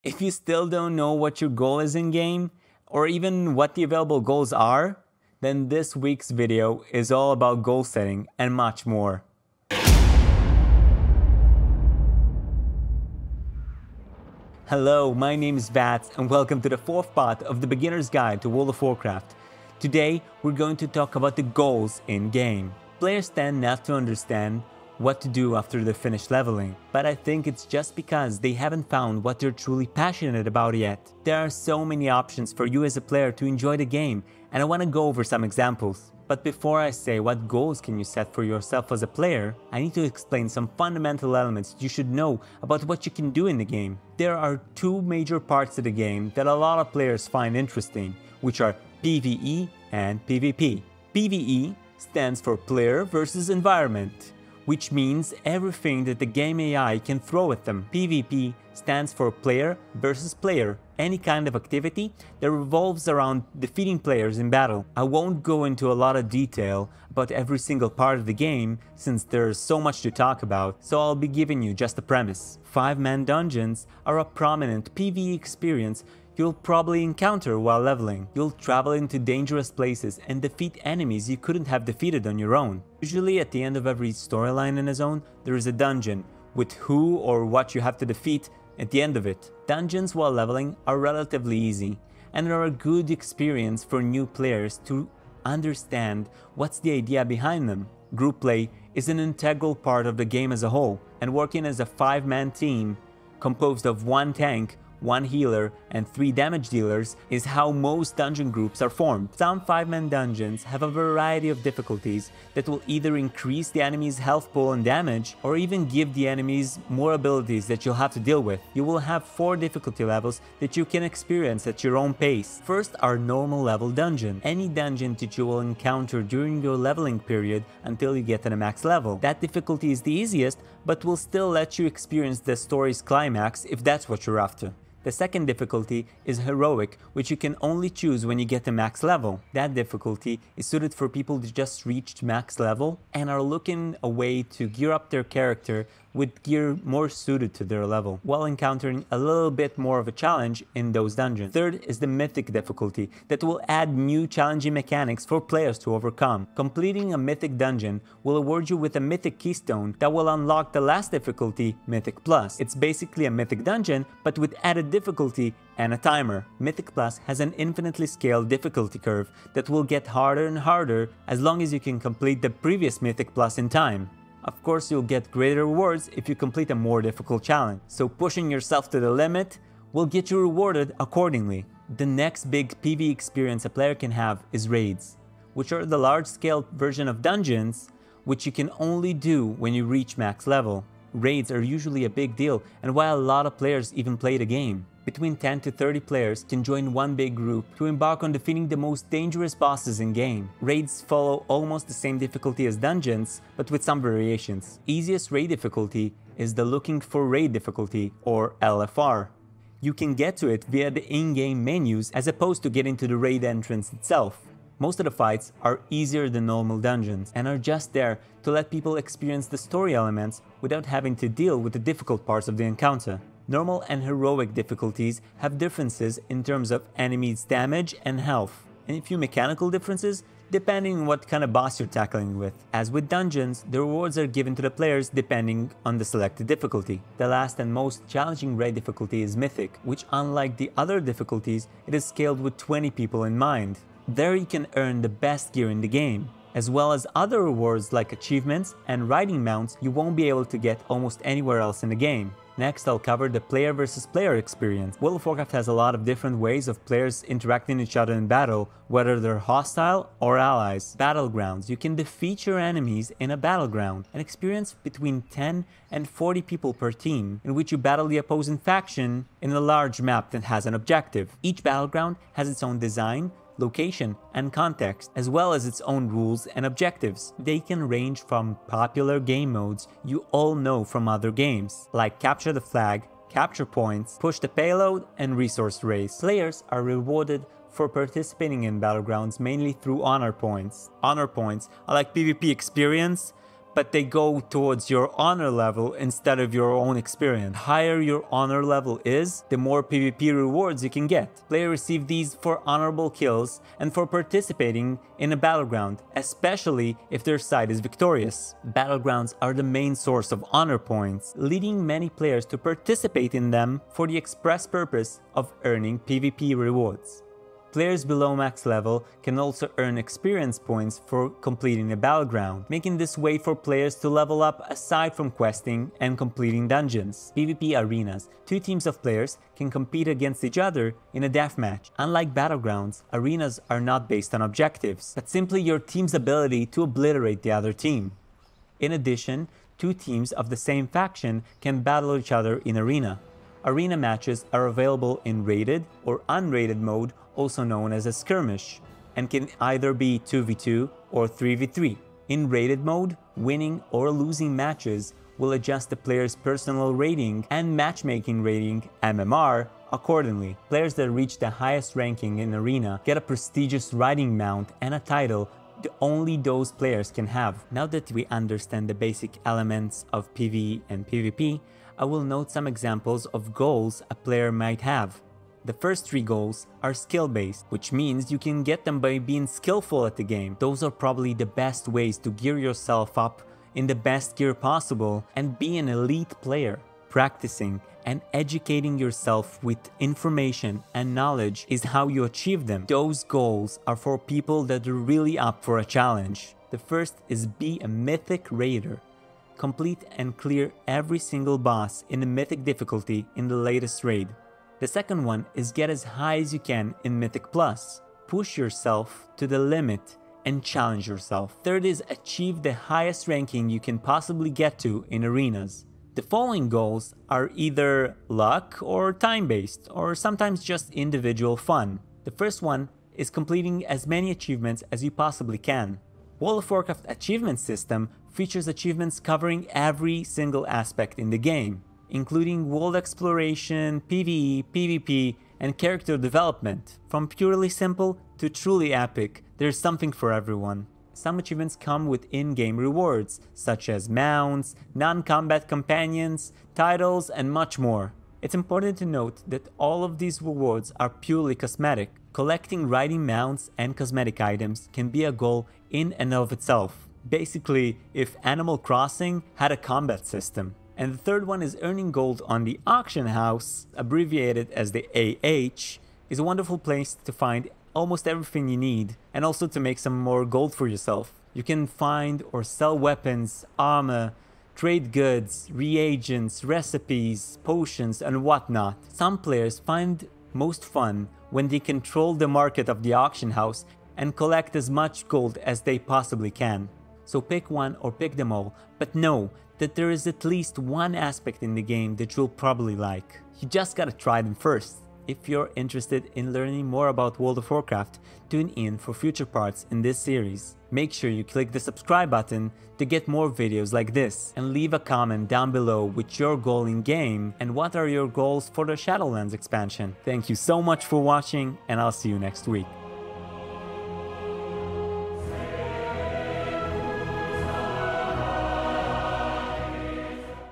If you still don't know what your goal is in-game, or even what the available goals are, then this week's video is all about goal setting and much more. Hello, my name is Vats and welcome to the fourth part of the Beginner's Guide to World of Warcraft. Today, we're going to talk about the goals in-game. Players tend not to understand what to do after they finish leveling, but I think it's just because they haven't found what they're truly passionate about yet. There are so many options for you as a player to enjoy the game, and I want to go over some examples. But before I say what goals can you set for yourself as a player, I need to explain some fundamental elements you should know about what you can do in the game. There are two major parts of the game that a lot of players find interesting, which are PvE and PvP. PvE stands for Player versus Environment, which means everything that the game AI can throw at them. PvP stands for Player versus Player, any kind of activity that revolves around defeating players in battle. I won't go into a lot of detail about every single part of the game since there's so much to talk about, so I'll be giving you just a premise. 5-man dungeons are a prominent PvE experience you'll probably encounter while leveling. You'll travel into dangerous places and defeat enemies you couldn't have defeated on your own. Usually at the end of every storyline in a zone, there is a dungeon with who or what you have to defeat at the end of it. Dungeons while leveling are relatively easy and are a good experience for new players to understand what's the idea behind them. Group play is an integral part of the game as a whole, and working as a 5-man team composed of 1 tank, 1 healer, and 3 damage dealers is how most dungeon groups are formed. Some 5-man dungeons have a variety of difficulties that will either increase the enemy's health pool and damage, or even give the enemies more abilities that you'll have to deal with. You will have 4 difficulty levels that you can experience at your own pace. First are normal level dungeon, any dungeon that you will encounter during your leveling period until you get to the max level. That difficulty is the easiest, but will still let you experience the story's climax if that's what you're after. The second difficulty is Heroic, which you can only choose when you get to max level. That difficulty is suited for people that just reached max level and are looking a way to gear up their character with gear more suited to their level, while encountering a little bit more of a challenge in those dungeons. Third is the Mythic difficulty that will add new challenging mechanics for players to overcome. Completing a Mythic dungeon will award you with a Mythic keystone that will unlock the last difficulty, Mythic Plus. It's basically a Mythic dungeon, but with added difficulty and a timer. Mythic Plus has an infinitely scaled difficulty curve that will get harder and harder as long as you can complete the previous Mythic Plus in time. Of course, you'll get greater rewards if you complete a more difficult challenge, so pushing yourself to the limit will get you rewarded accordingly. The next big PvE experience a player can have is raids, which are the large-scale version of dungeons, which you can only do when you reach max level. Raids are usually a big deal, and while a lot of players even play the game, between 10 to 30 players can join one big group to embark on defeating the most dangerous bosses in game. Raids follow almost the same difficulty as dungeons, but with some variations. Easiest raid difficulty is the Looking for Raid difficulty, or LFR. You can get to it via the in-game menus as opposed to getting to the raid entrance itself. Most of the fights are easier than normal dungeons and are just there to let people experience the story elements without having to deal with the difficult parts of the encounter. Normal and Heroic difficulties have differences in terms of enemies' damage and health, and a few mechanical differences depending on what kind of boss you're tackling with. As with dungeons, the rewards are given to the players depending on the selected difficulty. The last and most challenging raid difficulty is Mythic, which unlike the other difficulties, it is scaled with 20 people in mind. There you can earn the best gear in the game, as well as other rewards like achievements and riding mounts you won't be able to get almost anywhere else in the game. Next, I'll cover the player versus player experience. World of Warcraft has a lot of different ways of players interacting with each other in battle, whether they're hostile or allies. Battlegrounds. You can defeat your enemies in a battleground, an experience between 10 and 40 people per team, in which you battle the opposing faction in a large map that has an objective. Each battleground has its own design, location, and context, as well as its own rules and objectives. They can range from popular game modes you all know from other games, like Capture the Flag, Capture Points, Push the Payload, and Resource Race. Players are rewarded for participating in Battlegrounds mainly through honor points. Honor points are like PvP experience, but they go towards your honor level instead of your own experience. The higher your honor level is, the more PvP rewards you can get. Players receive these for honorable kills and for participating in a battleground, especially if their side is victorious. Battlegrounds are the main source of honor points, leading many players to participate in them for the express purpose of earning PvP rewards. Players below max level can also earn experience points for completing a battleground, making this way for players to level up aside from questing and completing dungeons. PvP arenas. 2 teams of players can compete against each other in a deathmatch. Unlike battlegrounds, arenas are not based on objectives, but simply your team's ability to obliterate the other team. In addition, 2 teams of the same faction can battle each other in arena. Arena matches are available in rated or unrated mode, also known as a skirmish, and can either be 2v2 or 3v3. In rated mode, winning or losing matches will adjust the player's personal rating and matchmaking rating (MMR) accordingly. Players that reach the highest ranking in arena get a prestigious riding mount and a title that only those players can have. Now that we understand the basic elements of PvE and PvP, I will note some examples of goals a player might have. The first 3 goals are skill-based, which means you can get them by being skillful at the game. Those are probably the best ways to gear yourself up in the best gear possible and be an elite player. Practicing and educating yourself with information and knowledge is how you achieve them. Those goals are for people that are really up for a challenge. The first is be a mythic raider. Complete and clear every single boss in the mythic difficulty in the latest raid. The second one is get as high as you can in Mythic Plus. Push yourself to the limit and challenge yourself. Third is achieve the highest ranking you can possibly get to in arenas. The following goals are either luck or time-based, or sometimes just individual fun. The first one is completing as many achievements as you possibly can. World of Warcraft achievement system features achievements covering every single aspect in the game, including world exploration, PvE, PvP, and character development. From purely simple to truly epic, there's something for everyone. Some achievements come with in-game rewards, such as mounts, non-combat companions, titles, and much more. It's important to note that all of these rewards are purely cosmetic. Collecting riding mounts and cosmetic items can be a goal in and of itself. Basically, if Animal Crossing had a combat system. And the third one is earning gold on the auction house, abbreviated as the AH, is a wonderful place to find almost everything you need and also to make some more gold for yourself. You can find or sell weapons, armor, trade goods, reagents, recipes, potions, and whatnot. Some players find most fun when they control the market of the auction house and collect as much gold as they possibly can. So pick one or pick them all, but know that there is at least one aspect in the game that you'll probably like. You just gotta try them first. If you're interested in learning more about World of Warcraft, tune in for future parts in this series. Make sure you click the subscribe button to get more videos like this, and leave a comment down below with your goal in game and what are your goals for the Shadowlands expansion. Thank you so much for watching, and I'll see you next week.